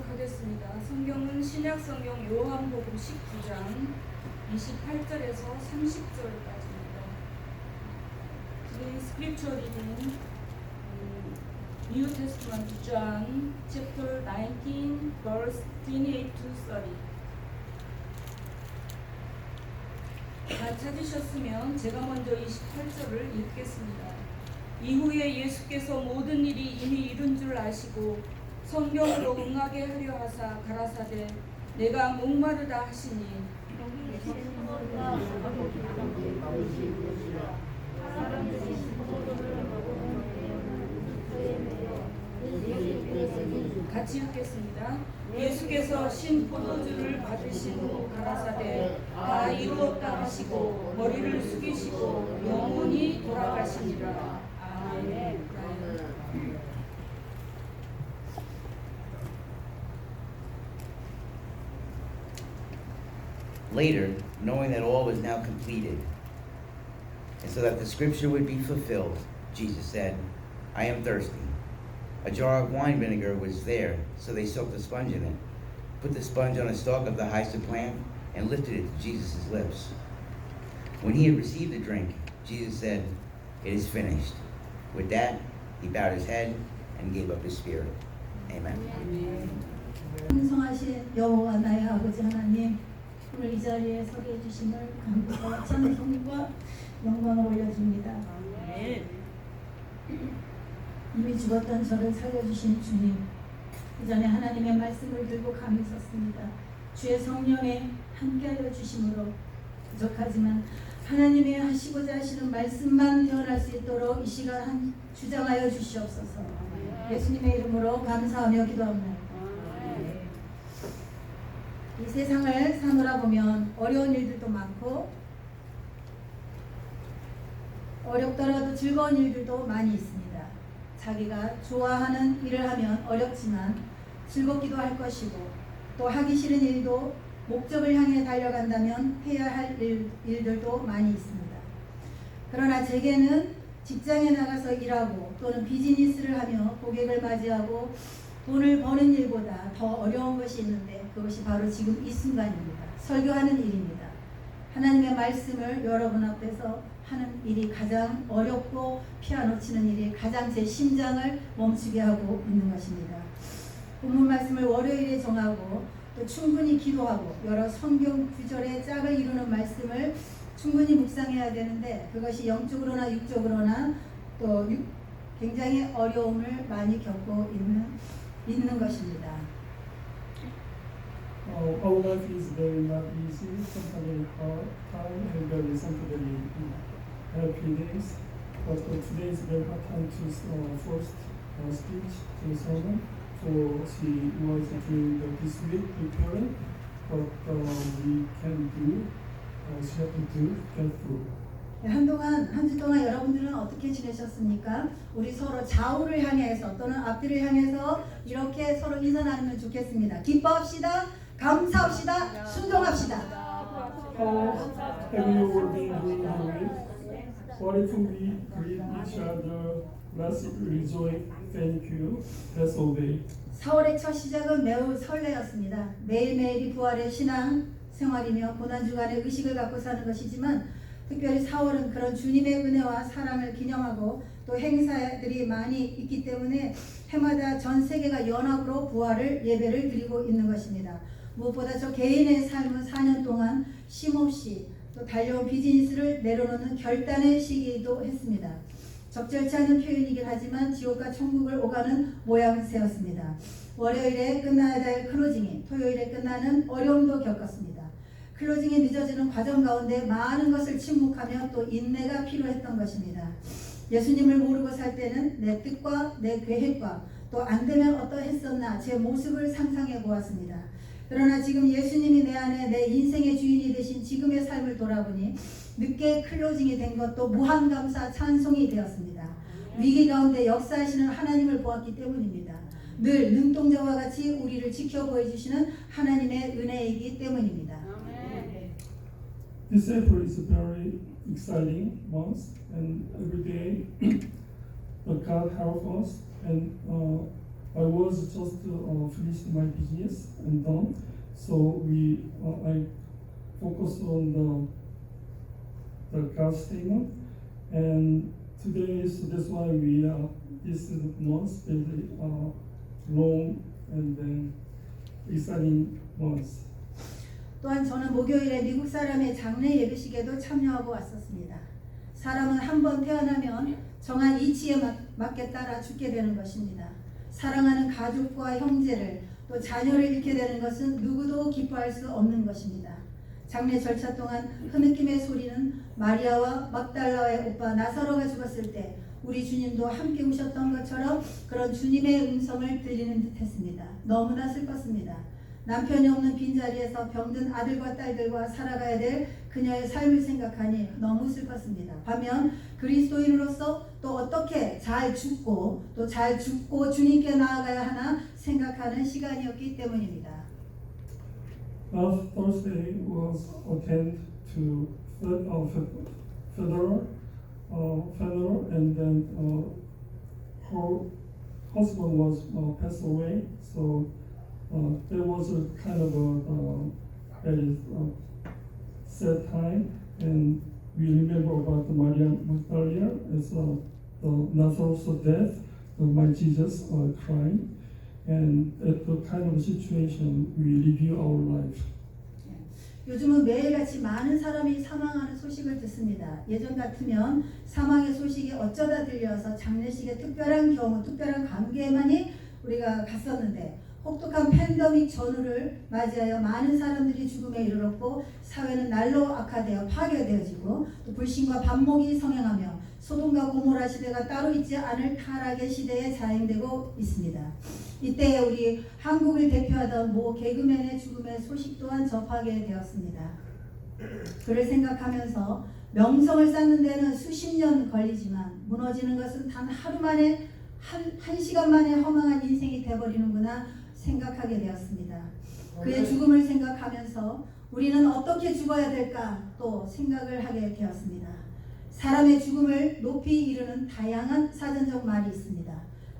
하겠습니다. 성경은 신약성경 요한복음 19장 28절에서 30절까지입니다. Today's scripture reading New Testament John chapter 19 verse 28 to 30. 다 찾으셨으면 제가 먼저 28절을 읽겠습니다. 이후에 예수께서 모든 일이 이미 이룬 줄 아시고 성경으로 응하게 하려 하사 가라사대 내가 목마르다 하시니 같이 읽겠습니다. 예수께서 신 포도주를 받으신 후 가라사대 다 이루었다 하시고 머리를 숙이시고 영원히 돌아가시니라. 아멘. Later, knowing that all was now completed, and so that the scripture would be fulfilled, Jesus said, I am thirsty. A jar of wine vinegar was there, so they soaked a sponge in it, put the sponge on a stalk of the hyssop plant, and lifted it to Jesus' lips. When he had received the drink, Jesus said, It is finished. With that, he bowed his head and gave up his spirit. Amen. 풍성하신 여호와 나의 아버지 하나님, 오늘 이 자리에 서게 해주심을 감사와 찬송과 영광을 올려줍니다. 이미 죽었던 저를 살려주신 주님, 그 전에 하나님의 말씀을 들고 감히 섰습니다. 주의 성령에 함께하여 주심으로 부족하지만 하나님의 하시고자 하시는 말씀만 태어날 수 있도록 이 시간 주장하여 주시옵소서. 예수님의 이름으로 감사하며 기도합니다. 이 세상을 사노라 보면 어려운 일들도 많고 어렵더라도 즐거운 일들도 많이 있습니다. 자기가 좋아하는 일을 하면 어렵지만 즐겁기도 할 것이고 또 하기 싫은 일도 목적을 향해 달려간다면 해야 할 일들도 많이 있습니다. 그러나 제게는 직장에 나가서 일하고 또는 비즈니스를 하며 고객을 맞이하고 돈을 버는 일보다 더 어려운 것이 있는데 그것이 바로 지금 이 순간입니다. 설교하는 일입니다. 하나님의 말씀을 여러분 앞에서 하는 일이 가장 어렵고 피아노 치는 일이 가장 제 심장을 멈추게 하고 있는 것입니다. 본문 말씀을 월요일에 정하고 또 충분히 기도하고 여러 성경 구절의 짝을 이루는 말씀을 충분히 묵상해야 되는데 그것이 영적으로나 육적으로나 또 굉장히 어려움을 많이 겪고 있는 것입니다. Our life is very not easy, sometimes hard time and very sometimes happy days. But today is very hard time to first speech to someone. So she was doing this week preparing, but we can do, she have to do, get through. 한 주 동안 여러분들은 어떻게 지내셨습니까? 우리 서로 좌우를 향해서 또는 앞뒤를 향해서 이렇게 서로 인사 나누면 좋겠습니다. 기뻐합시다. 감사합시다. 순종합시다. How have you been doing lately? What if we greet each other? Let's rejoice. Thank you. That's all day. 4월의 첫 시작은 매우 설레었습니다. 매일매일이 부활의 신앙 생활이며 고난주간의 의식을 갖고 사는 것이지만 특별히 4월은 그런 주님의 은혜와 사랑을 기념하고 또 행사들이 많이 있기 때문에 해마다 전 세계가 연합으로 부활을 예배를 드리고 있는 것입니다. 무엇보다 저 개인의 삶은 4년 동안 쉼없이 또 달려온 비즈니스를 내려놓는 결단의 시기이기도 했습니다. 적절치 않은 표현이긴 하지만 지옥과 천국을 오가는 모양새였습니다. 월요일에 끝나야 될 클로징이 토요일에 끝나는 어려움도 겪었습니다. 클로징이 늦어지는 과정 가운데 많은 것을 침묵하며 또 인내가 필요했던 것입니다. 예수님을 모르고 살 때는 내 뜻과 내 계획과 또 안 되면 어떠했었나 제 모습을 상상해 보았습니다. 그러나 지금 예수님이 내 안에 내 인생의 주인이 되신 지금의 삶을 돌아보니 늦게 클로징이 된 것도 무한 감사 찬송이 되었습니다. 위기 가운데 역사하시는 하나님을 보았기 때문입니다. 늘 눈동자와 같이 우리를 지켜 보여주시는 하나님의 은혜이기 때문입니다. This April is a very exciting month, and every day God helps us, and I was just finished my business and done, so I focused on the God statement, and today, so that's why we this month very long and then exciting months. 또한 저는 목요일에 미국 사람의 장례 예배식에도 참여하고 왔었습니다. 사람은 한 번 태어나면 정한 이치에 맞게 따라 죽게 되는 것입니다. 사랑하는 가족과 형제를 또 자녀를 잃게 되는 것은 누구도 기뻐할 수 없는 것입니다. 장례 절차 동안 흐느낌의 소리는 마리아와 막달라의 오빠 나사로가 죽었을 때 우리 주님도 함께 우셨던 것처럼 그런 주님의 음성을 들리는 듯 했습니다. 너무나 슬펐습니다. 남편이 없는 빈자리에서 병든 아들과 딸들과 살아가야 될 그녀의 삶을 생각하니 너무 슬펐습니다. 반면 그리스도인으로서 또 어떻게 잘 죽고 또 잘 죽고 주님께 나아가야 하나 생각하는 시간이었기 때문입니다. Last Thursday was attend to funeral, and then her husband was passed away. So there was a kind of a very sad time, and we remember about the Maria Magdalene as the Lazarus' death, my Jesus crying, and at the kind of situation we review our life. 요즘은 매일같이 많은 사람이 사망하는 소식을 듣습니다. 예전 같으면 사망의 소식이 어쩌다 들려서 장례식에 특별한 경우, 특별한 관계만이 우리가 갔었는데 혹독한 팬데믹 전후를 맞이하여 많은 사람들이 죽음에 이르렀고 사회는 날로 악화되어 파괴되어지고 또 불신과 반목이 성행하며 소돔과 고모라 시대가 따로 있지 않을 타락의 시대에 자행되고 있습니다. 이때 우리 한국을 대표하던 모 개그맨의 죽음의 소식 또한 접하게 되었습니다. 그를 생각하면서 명성을 쌓는 데는 수십 년 걸리지만 무너지는 것은 단 하루 만에 한 시간 만에 허망한 인생이 되어버리는구나 생각하게 되었습니다. 그의 죽음을 생각하면서 우리는 어떻게 죽어야 될까 또 생각을 하게 되었습니다. 사람의 죽음을 높이 이르는 다양한 사전적 말이 있습니다.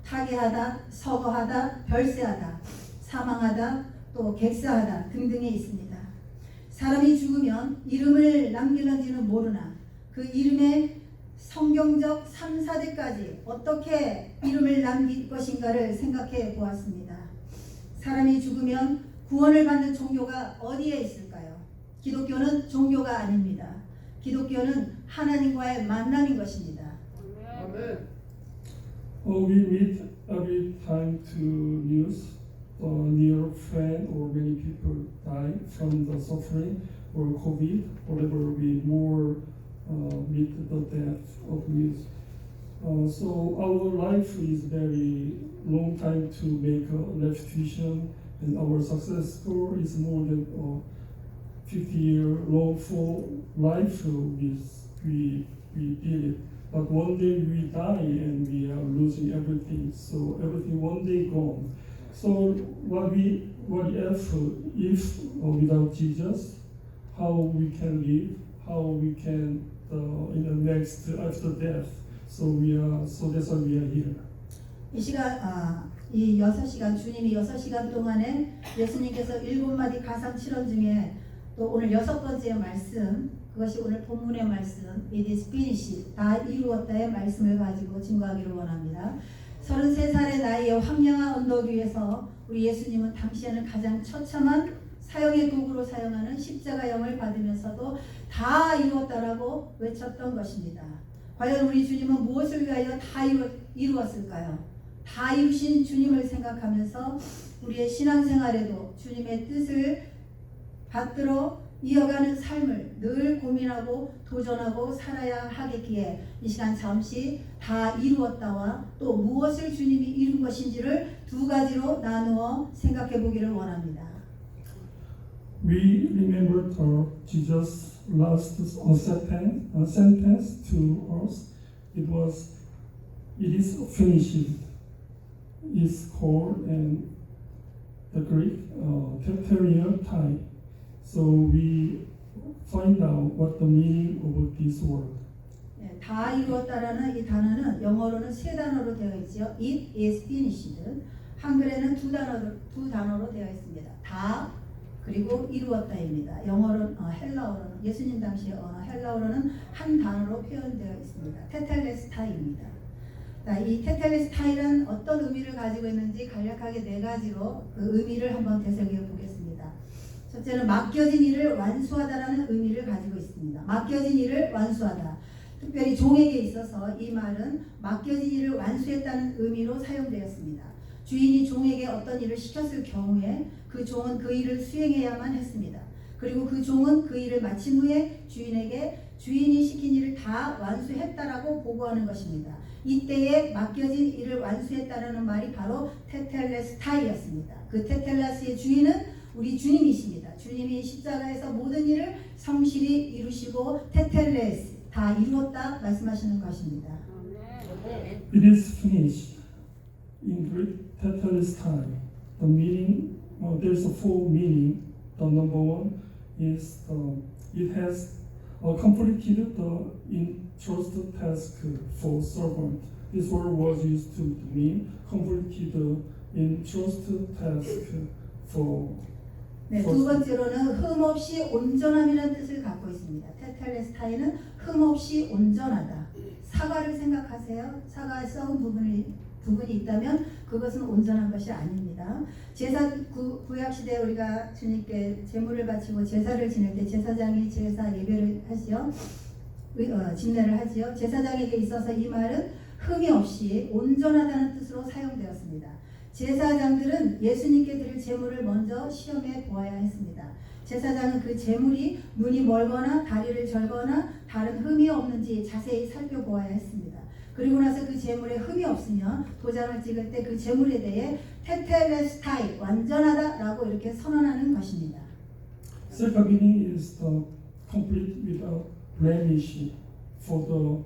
타계하다, 서거하다, 별세하다, 사망하다, 또 객사하다 등등이 있습니다. 사람이 죽으면 이름을 남길는지는 모르나 그 이름의 성경적 3, 4대까지 어떻게 이름을 남길 것인가를 생각해 보았습니다. 사람이 죽으면 구원을 받는 종교가 어디에 있을까요? 기독교는 종교가 아닙니다. 기독교는 하나님과의 만남인 것입니다. We meet every time to news, near friend or many people die from the suffering or COVID, whatever we more meet the death of news. So our life is very long time to make a reputation, and our success score is more than 50-year long for life we did it. But one day we die and we are losing everything. So everything one day gone. So what if without Jesus, how we can live, how we can in the next after death. So that's why we are here. 이 6시간 주님이 6시간 동안에 예수님께서 7마디 가상 칠언 중에 또 오늘 6번째 말씀 그것이 오늘 본문의 말씀 It is finished 다 이루었다의 말씀을 가지고 증거하기를 원합니다. 33살의 나이에 황량한 언덕 위에서 우리 예수님은 당시에는 가장 처참한 사형의 도구로 사용하는 십자가형을 받으면서도 다 이루었다라고 외쳤던 것입니다. 과연 우리 주님은 무엇을 위하여 다 이루었을까요? 다 이루신 주님을 생각하면서 우리의 신앙생활에도 주님의 뜻을 받들어 이어가는 삶을 늘 고민하고 도전하고 살아야 하겠기에 이 시간 잠시 다 이루었다와 또 무엇을 주님이 이룬 것인지를 두 가지로 나누어 생각해 보기를 원합니다. We remember Jesus' last sentence to us. It is finished. It's called in the Greek tetelestai. So we find out what the meaning of this word. 다 이루었다라는 이 단어는 영어로는 세 단어로 되어 있죠. It is finished. 한글에는 두 단어로 되어 있습니다. 다 그리고 이루었다입니다. 영어로 헬라어로는 예수님 당시의 언어 헬라어로는 한 단어로 표현되어 있습니다. 테텔레스타이입니다. 이 테텔레스타이는 어떤 의미를 가지고 있는지 간략하게 네 가지로 그 의미를 한번 되새겨 보겠습니다. 첫째는 맡겨진 일을 완수하다라는 의미를 가지고 있습니다. 맡겨진 일을 완수하다. 특별히 종에게 있어서 이 말은 맡겨진 일을 완수했다는 의미로 사용되었습니다. 주인이 종에게 어떤 일을 시켰을 경우에 그 종은 그 일을 수행해야만 했습니다. 그리고 그 종은 그 일을 마친 후에 주인에게 주인이 시킨 일을 다 완수했다라고 보고하는 것입니다. 이때에 맡겨진 일을 완수했다라는 말이 바로 테텔레스타이였습니다. 그 테텔레스의 주인은 우리 주님이십니다. 주님이 십자가에서 모든 일을 성실히 이루시고 테텔레스 다 이루었다 말씀하시는 것입니다. It is finished. In Greek, tetelestai. The meaning, there's a full meaning. The number one is it has completed the entrusted task for servant. This word was used to mean completed the entrusted task for. 네, 두 번째로는 흠없이 온전함이라는 뜻을 갖고 있습니다. 테텔레스타이는 흠없이 온전하다. 사과를 생각하세요. 사과에 썩은 부분이 있다면 그것은 온전한 것이 아닙니다. 구약 시대에 우리가 주님께 제물을 바치고 제사를 지낼 때 제사장이 제사 예배를 하지요. 집례를 하지요. 제사장에게 있어서 이 말은 흠이 없이 온전하다는 뜻으로 사용되었습니다. 제사장들은 예수님께 드릴 제물을 먼저 시험해 보아야 했습니다. 제사장은 그 제물이 눈이 멀거나 다리를 절거나 다른 흠이 없는지 자세히 살펴보아야 했습니다. 그리고 나서 그 제물에 흠이 없으면 도장을 찍을 때 그 제물에 대해 테텔레스타이 완전하다라고 이렇게 선언하는 것입니다. Second meaning is the complete without blemish. For the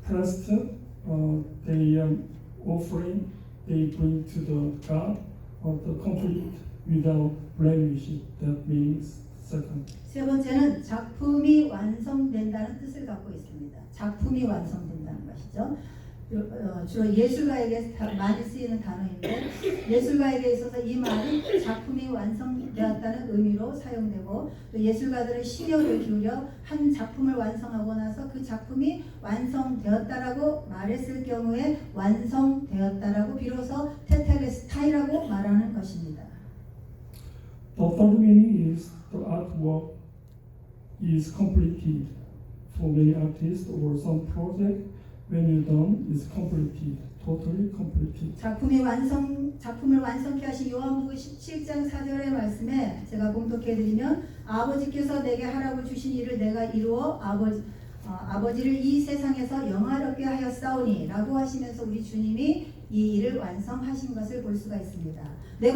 test, they offering they bring to the God, the complete without blemish. That means second. 세 번째는 작품이 완성된다는 뜻을 갖고 있습니다. 작품이 완성된다는 것이죠. 주로 예술가에게 많이 쓰이는 단어인데 예술가에게 있어서 이 말은 작품이 완성되었다는 의미로 사용되고 또 예술가들의 심혈을 기울여 한 작품을 완성하고 나서 그 작품이 완성되었다라고 말했을 경우에 완성되었다라고 비로소 테텔레스타이라고 말하는 것입니다. The third meaning is the artwork is completed. For many artists or some project, when you're done, is completed, totally completed. 작품을 완성케 하신 요한복음 17장 4절의 말씀에 제가 봉독해드리면 아버지께서 내게 하라고 주신 일을 내가 이루어 아버지를 이 세상에서 영화롭게 하였사오니 라고 하시면서 우리 주님이 이 일을 완성하신 것을 볼 수가 있습니다. 네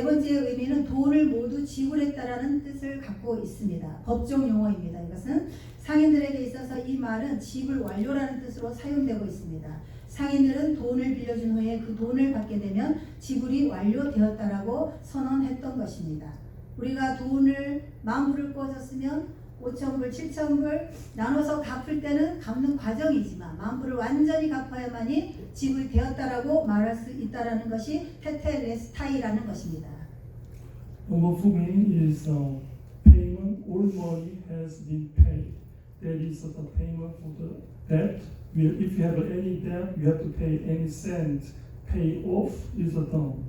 번째 의미는 돈을 모두 지불했다라는 뜻을 갖고 있습니다. 법정 용어입니다. 이것은 상인들에게 있어서 이 말은 지불 완료라는 뜻으로 사용되고 있습니다. 상인들은 돈을 빌려준 후에 그 돈을 받게 되면 지불이 완료되었다라고 선언했던 것입니다. 우리가 돈을 10,000불을 꿔줬으면 5,000불, 7,000불 나눠서 갚을 때는 갚는 과정이지만 10,000불을 완전히 갚아야만이 지불되었다라고 말할 수 있다라는 것이 테텔레스타이라는 것입니다. Number 4 meaning is payment. All money has been paid. That is the payment for the debt. If you have any debt, you have to pay any cent. Pay off is done.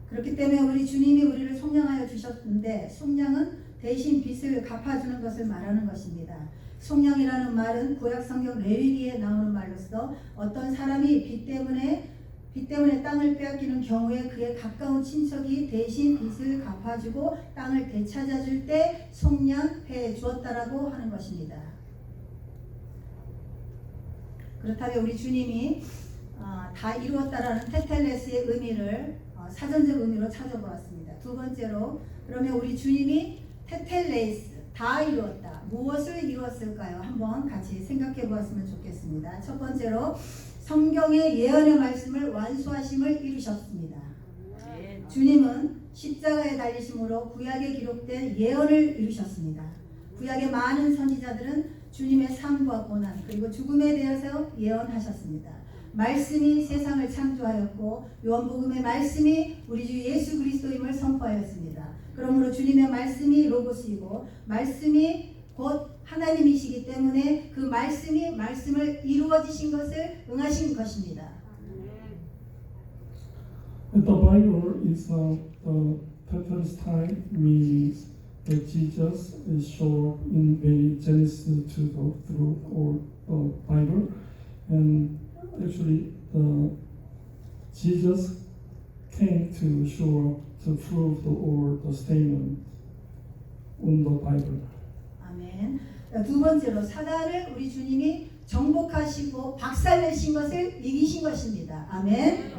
그렇기 때문에 우리 주님이 우리를 속량하여 주셨는데 속량은 대신 빚을 갚아주는 것을 말하는 것입니다. 속량이라는 말은 구약 성경 레위기에 나오는 말로서 어떤 사람이 빚 때문에 땅을 빼앗기는 경우에 그의 가까운 친척이 대신 빚을 갚아주고 땅을 되찾아줄 때 속량해 주었다라고 하는 것입니다. 그렇다면 우리 주님이 다 이루었다라는 테텔레스의 의미를 사전적 의미로 찾아보았습니다. 두 번째로 그러면 우리 주님이 테텔레스 다 이루었다. 무엇을 이루었을까요? 한번 같이 생각해 보았으면 좋겠습니다. 첫 번째로 성경의 예언의 말씀을 완수하심을 이루셨습니다. 주님은 십자가에 달리심으로 구약에 기록된 예언을 이루셨습니다. 구약의 많은 선지자들은 주님의 삶과 고난 그리고 죽음에 대해서 예언하셨습니다. 말씀이 세상을 창조하였고 요한복음의 말씀이 우리 주 예수 그리스도임을 선포하였습니다. 그러므로 주님의 말씀이 로고스이고 말씀이 곧 하나님이시기 때문에 그 말씀을 이루어지신 것을 응하신 것입니다. The Bible is the Tetelestai means that Jesus is shown in many Genesis to the through or the Bible, and actually Jesus came to show to prove the statement on the Bible. 아멘. 두 번째로 사단을 우리 주님이 정복하시고 박살내신 것을 이기신 것입니다. 아멘.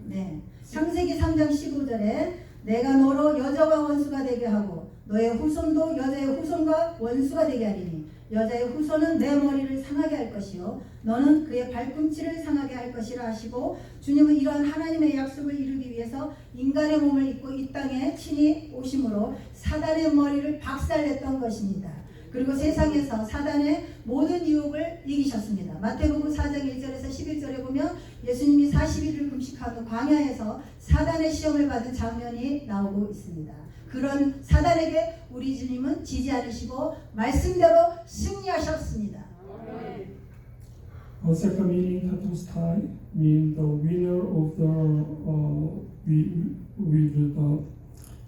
네. 창세기 3장 15절에 내가 너로 여자와 원수가 되게 하고 너의 후손도 여자의 후손과 원수가 되게 하리니 여자의 후손은 내 머리를 상하게 할 것이요 너는 그의 발꿈치를 상하게 할 것이라 하시고 주님은 이러한 하나님의 약속을 이루기 위해서 인간의 몸을 입고 이 땅에 친히 오심으로 사단의 머리를 박살냈던 것입니다. 그리고 세상에서 사단의 모든 유혹을 이기셨습니다. 마태복음 4장 1절에서 11절에 보면 예수님이 40일을 금식하고 광야에서 사단의 시험을 받은 장면이 나오고 있습니다. 그런 사단에게 우리 주님은 지지 않으시고 말씀대로 승리하셨습니다. Second meaning, Tetelestai mean the winner of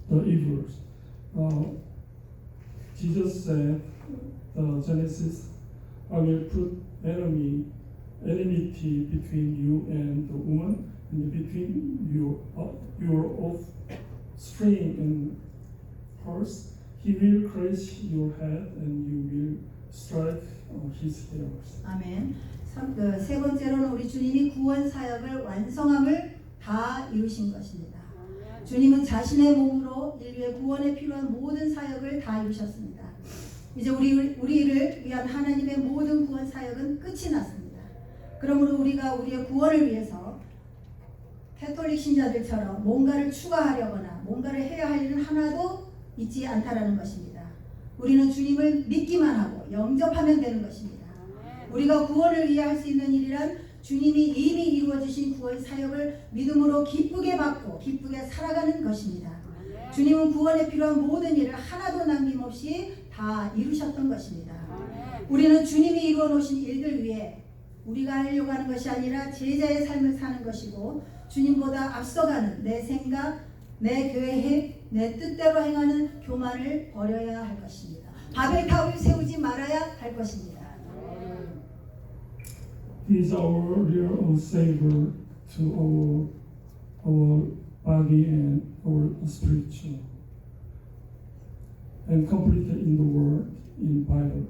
the evils. Jesus said, Genesis, I will put enmity between you and the woman, and between your offspring and hers. He will crush your head, and you will strike his hairs. 아멘. 세 번째로는 우리 주님이 구원 사역을 완성함을 다 이루신 것입니다. 주님은 자신의 몸으로 인류의 구원에 필요한 모든 사역을 다 이루셨습니다. 이제 우리를 위한 하나님의 모든 구원 사역은 끝이 났습니다. 그러므로 우리가 우리의 구원을 위해서 캐톨릭 신자들처럼 뭔가를 추가하려거나 뭔가를 해야 할 일은 하나도 있지 않다라는 것입니다. 우리는 주님을 믿기만 하고 영접하면 되는 것입니다. 우리가 구원을 위해 할 수 있는 일이란 주님이 이미 이루어주신 구원 사역을 믿음으로 기쁘게 받고 기쁘게 살아가는 것입니다. 주님은 구원에 필요한 모든 일을 하나도 남김없이 다 이루셨던 것입니다. 우리는 주님이 이루어 놓으신 일들 위해 우리가 하려고 하는 것이 아니라 제자의 삶을 사는 것이고 주님보다 앞서가는 내 생각, 내 계획, 내 뜻대로 행하는 교만을 버려야 할 것입니다. 바벨탑을 세우지 말아야 할 것입니다. He is our real Savior to our body and our spiritual, and completed in the Word, in Bible.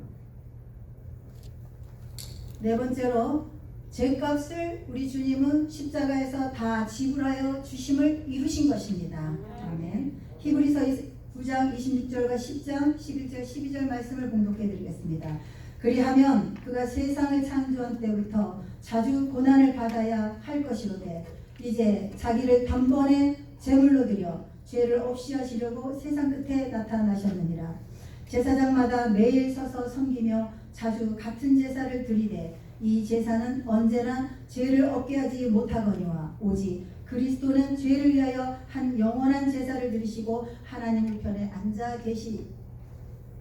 네 번째로 죄값을 우리 주님은 십자가에서 다 지불하여 주심을 이루신 것입니다. 아멘. 히브리서 9장 26절과 10장 11절 12절 말씀을 봉독해 드리겠습니다. 그리하면 그가 세상을 창조한 때부터 자주 고난을 받아야 할 것이로되 이제 자기를 단번에 제물로 드려 죄를 없이 하시려고 세상 끝에 나타나셨느니라. 제사장마다 매일 서서 섬기며 자주 같은 제사를 드리되 이 제사는 언제나 죄를 없게 하지 못하거니와 오직 그리스도는 죄를 위하여 한 영원한 제사를 드리시고 하나님 우편에 앉아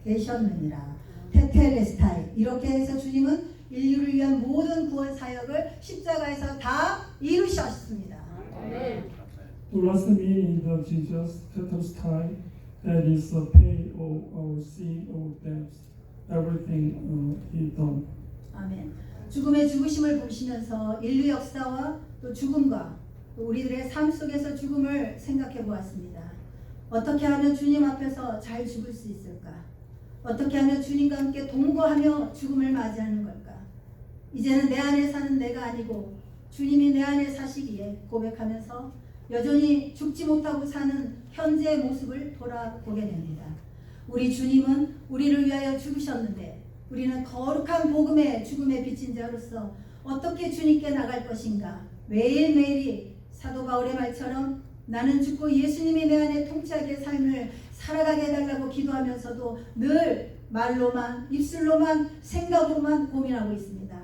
계셨느니라. 테텔레스타이. 이렇게 해서 주님은 인류를 위한 모든 구원 사역을 십자가에서 다 이루셨습니다. The last meaning of Jesus, Tetelestai, that is the pay of our sin, our debts, everything He done. 아멘. 죽음의 죽으심을 보시면서 인류 역사와 또 죽음과 또 우리들의 삶 속에서 죽음을 생각해 보았습니다. 어떻게 하면 주님 앞에서 잘 죽을 수 있을까? 어떻게 하면 주님과 함께 동거하며 죽음을 맞이하는 걸까? 이제는 내 안에 사는 내가 아니고 주님이 내 안에 사시기에 고백하면서 여전히 죽지 못하고 사는 현재의 모습을 돌아보게 됩니다. 우리 주님은 우리를 위하여 죽으셨는데 우리는 거룩한 복음의 죽음에 비친 자로서 어떻게 주님께 나갈 것인가? 매일매일이 사도 바울의 말처럼 나는 죽고 예수님이 내 안에 통치하게 삶을 살아가게 해달라고 기도하면서도 늘 말로만, 입술로만, 생각으로만 고민하고 있습니다.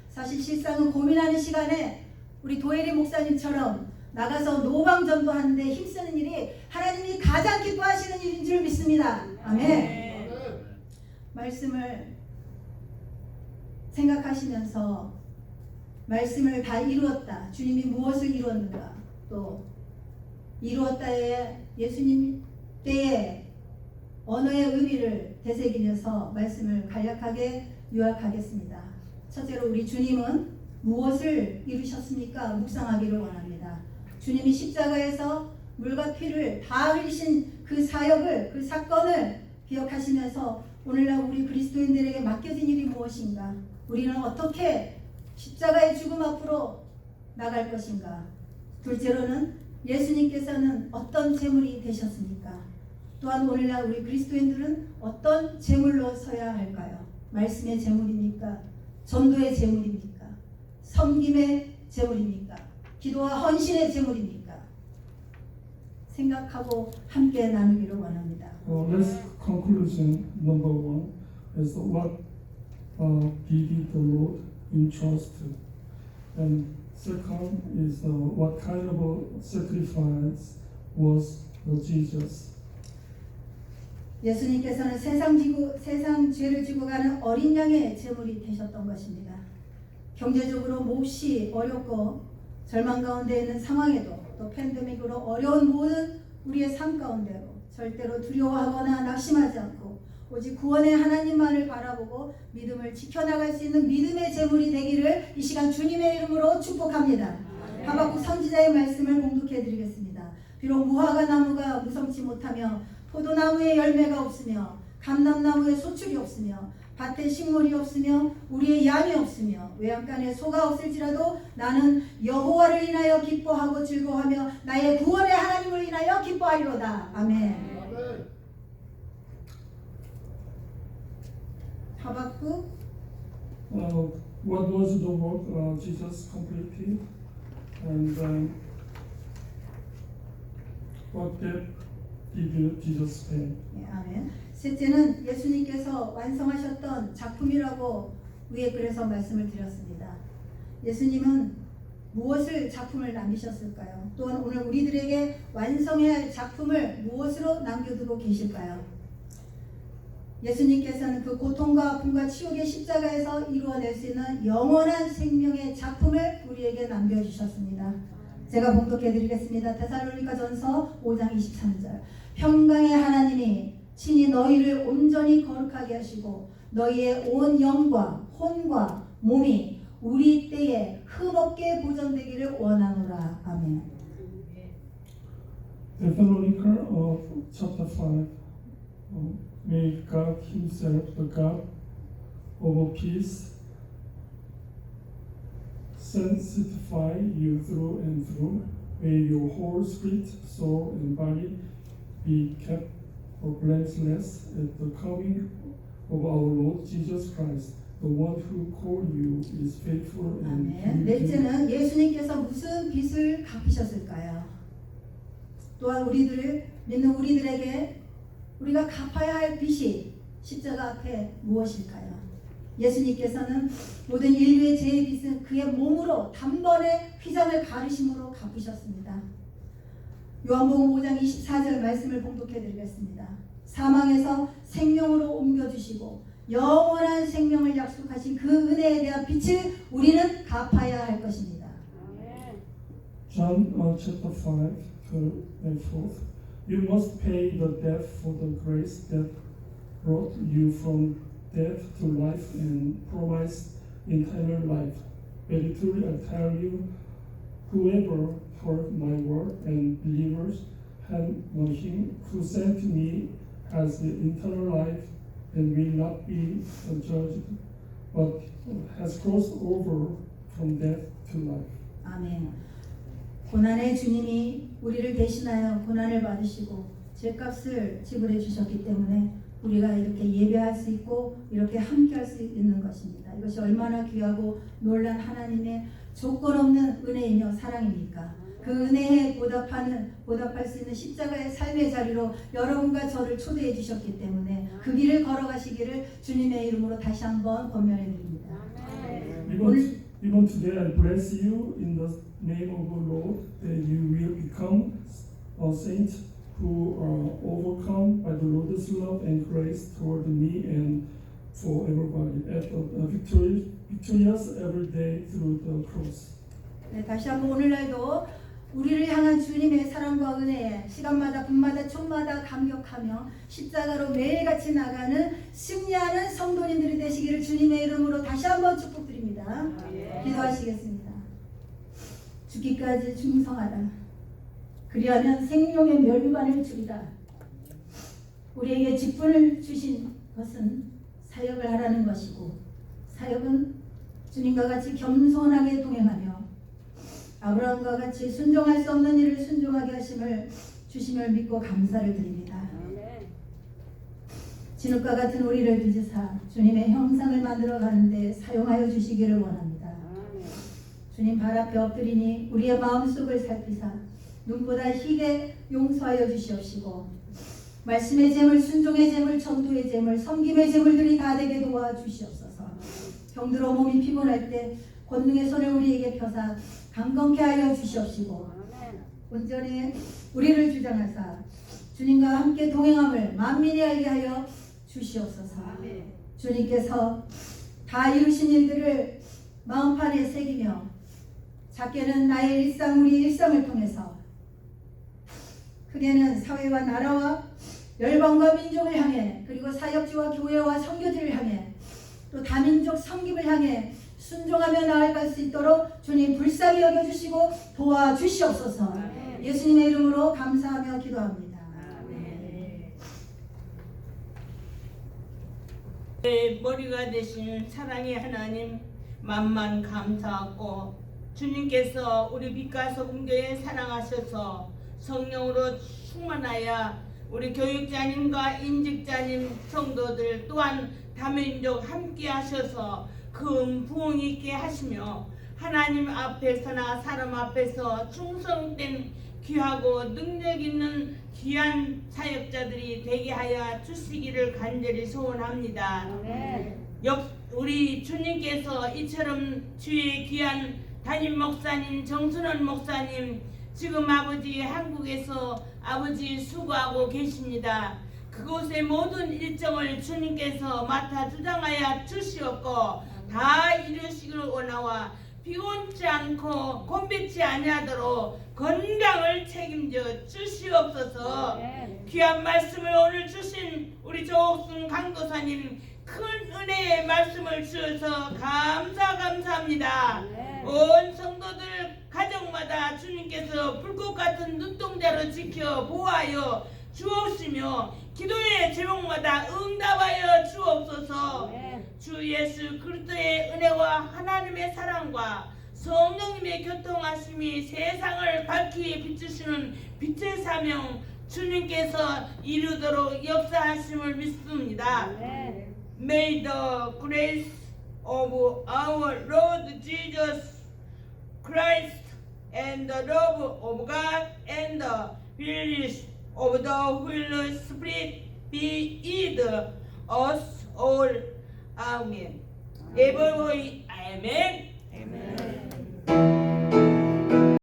사실 실상은 고민하는 시간에 우리 도혜리 목사님처럼 나가서 노방전도 하는데 힘쓰는 일이 하나님이 가장 기뻐하시는 일인 줄 믿습니다. 아멘. 말씀을 생각하시면서 말씀을 다 이루었다. 주님이 무엇을 이루었는가? 또 이루었다에 예수님 때에 언어의 의미를 되새기면서 말씀을 간략하게 요약하겠습니다. 첫째로 우리 주님은 무엇을 이루셨습니까? 묵상하기를 원합니다. 주님이 십자가에서 물과 피를 다 흘리신 그 사역을, 그 사건을 기억하시면서 오늘날 우리 그리스도인들에게 맡겨진 일이 무엇인가? 우리는 어떻게 십자가의 죽음 앞으로 나갈 것인가? 둘째로는 예수님께서는 어떤 제물이 되셨습니까? 또한 오늘날 우리 그리스도인들은 어떤 제물로 서야 할까요? 말씀의 제물입니까? 전도의 제물입니까? 섬김의 제물입니까? 기도와 헌신의 제물입니까? 생각하고 함께 나누기를 원합니다. Let's conclusion number one is what did the Lord entrust to, and second is what kind of a sacrifice was Jesus. 예수님께서는 세상 죄를 지고 가는 어린 양의 제물이 되셨던 것입니다. 경제적으로 몹시 어렵고 절망 가운데 있는 상황에도 또 팬데믹으로 어려운 모든 우리의 삶 가운데로 절대로 두려워하거나 낙심하지 않고 오직 구원의 하나님만을 바라보고 믿음을 지켜나갈 수 있는 믿음의 제물이 되기를 이 시간 주님의 이름으로 축복합니다. 하박국 선지자의 말씀을 봉독해 드리겠습니다. 비록 무화과 나무가 무성치 못하며 포도나무에 열매가 없으며 감람나무에 소출이 없으며 밭에 식물이 없으며 우리의 양이 없으며 외양간에 소가 없을지라도 나는 여호와를 인하여 기뻐하고 즐거워하며 나의 구원의 하나님을 인하여 기뻐하리로다. 아멘. 하박국 What was the work Jesus completed, and what debt did Jesus pay? 네, 아멘. 셋째는 예수님께서 완성하셨던 작품이라고 위에 글에서 말씀을 드렸습니다. 예수님은 무엇을 작품을 남기셨을까요? 또한 오늘 우리들에게 완성해야 할 작품을 무엇으로 남겨두고 계실까요? 예수님께서는 그 고통과 아픔과 치욕의 십자가에서 이루어낼 수 있는 영원한 생명의 작품을 우리에게 남겨주셨습니다. 제가 봉독해 드리겠습니다. 데살로니가전서 5장 23절. 평강의 하나님이 친히 너희를 온전히 거룩하게 하시고 너희의 온 영과 혼과 몸이 우리 때에 흠없게 보존되기를 원하노라. 아멘. Thessalonica chapter 5. May God Himself, the God of peace, sanctify you through and through. May your whole spirit, soul, and body be kept blameless at the coming of our Lord Jesus Christ. The one who called you is faithful and 아멘. 넷째는 예수님께서 무슨 빚을 갚으셨을까요? 또한 우리들을 믿는 우리들에게 우리가 갚아야 할 빚이 십자가 앞에 무엇일까요? 예수님께서는 모든 인류의 죄의 빚은 그의 몸으로 단번에 휘장을 가르심으로 갚으셨습니다. 요한복음 5장 24절 말씀을 봉독해 드리겠습니다. 사망에서 생명으로 옮겨주시고 영원한 생명을 약속하신 그 은혜에 대한 빚을 우리는 갚아야 할 것입니다. John chapter 5, 4. You must pay the debt for the grace that brought you from death to life and promised eternal life. Very truly I tell you, whoever heard my word and believes on him who sent me has the eternal life and will not be judged, but has crossed over from death to life. 아멘. 고난의 주님이 우리를 대신하여 고난을 받으시고 죄값을 지불해 주셨기 때문에 우리가 이렇게 예배할 수 있고 이렇게 함께할 수 있는 것입니다. 이것이 얼마나 귀하고 놀란 하나님의 조건 없는 은혜이며 사랑입니까? 그 은혜에 보답할 수 있는 십자가의 삶의 자리로 여러분과 저를 초대해 주셨기 때문에 그 길을 걸어가시기를 주님의 이름으로 다시 한번 권면해 드립니다. Even today, I bless you in the name of the Lord, that you will become a saint who are overcome by the Lord's love and grace toward me and for everybody, at the victorious every day through the cross. 네, 다시 한번 오늘날도 우리를 향한 주님의 사랑과 은혜에 시간마다 분마다 촌마다 감격하며 십자가로 매일같이 나가는 승리하는 성도님들이 되시기를 주님의 이름으로 다시 한번 축복드립니다. 기도하시겠습니다. 죽기까지 충성하라. 그리하면 생명의 멸류관을 주리라. 우리에게 직분을 주신 것은 사역을 하라는 것이고, 사역은 주님과 같이 겸손하게 동행하며 아브라함과 같이 순종할 수 없는 일을 순종하게 하심을 주심을 믿고 감사를 드립니다. 진흙과 같은 우리를 빚으사 주님의 형상을 만들어 가는데 사용하여 주시기를 원합니다. 주님 발 앞에 엎드리니 우리의 마음속을 살피사 눈보다 희게 용서하여 주시옵시고, 말씀의 재물, 순종의 재물, 전도의 재물, 섬김의 재물들이 다 되게 도와주시옵소서. 병들어 몸이 피곤할 때 권능의 손을 우리에게 펴사 강건케 하여 주시옵시고, 온전히 우리를 주장하사 주님과 함께 동행함을 만민이 알게 하여 주시옵소서. 주님께서 다 이루신 일들을 마음판에 새기며 작게는 나의 일상, 우리의 일상을 통해서, 크게는 사회와 나라와 열방과 민족을 향해, 그리고 사역지와 교회와 선교지를 향해, 또 다민족 섬김을 향해 순종하며 나아갈 수 있도록 주님 불쌍히 여겨주시고 도와주시옵소서. 예수님의 이름으로 감사하며 기도합니다. 머리가 되신 사랑의 하나님, 만만 감사하고, 주님께서 우리 빛과 소금교회 사랑하셔서 성령으로 충만하여 우리 교육자님과 인직자님 성도들 또한 다민족 함께 하셔서 큰 부흥 있게 하시며, 하나님 앞에서나 사람 앞에서 충성된 귀하고 능력 있는 귀한 사역자들이 되게 하여 주시기를 간절히 소원합니다. 우리 주님께서 이처럼 주의 귀한 담임 목사님 정순원 목사님, 지금 아버지 한국에서 아버지 수고하고 계십니다. 그곳의 모든 일정을 주님께서 맡아 주장하여 주시옵고 다 이루시기를 원하와 피곤치 않고 곤백치 아니하도록 건강을 책임져 주시옵소서. 귀한 말씀을 오늘 주신 우리 조옥순 강도사님, 큰 은혜의 말씀을 주셔서 감사합니다. 온 성도들 가정마다 주님께서 불꽃 같은 눈동자로 지켜 보호하여 주옵시며 기도의 제목마다 응답하여 주옵소서. 주 예수 그리스도의 은혜와 하나님의 사랑과 성령님의 교통하심이 세상을 밝히 비추시는 빛의 사명 주님께서 이루도록 역사하심을 믿습니다. May the grace of our Lord Jesus Christ and the love of God and the fellowship of the Holy Spirit be with us all. Amen. Everybody, Amen. Amen.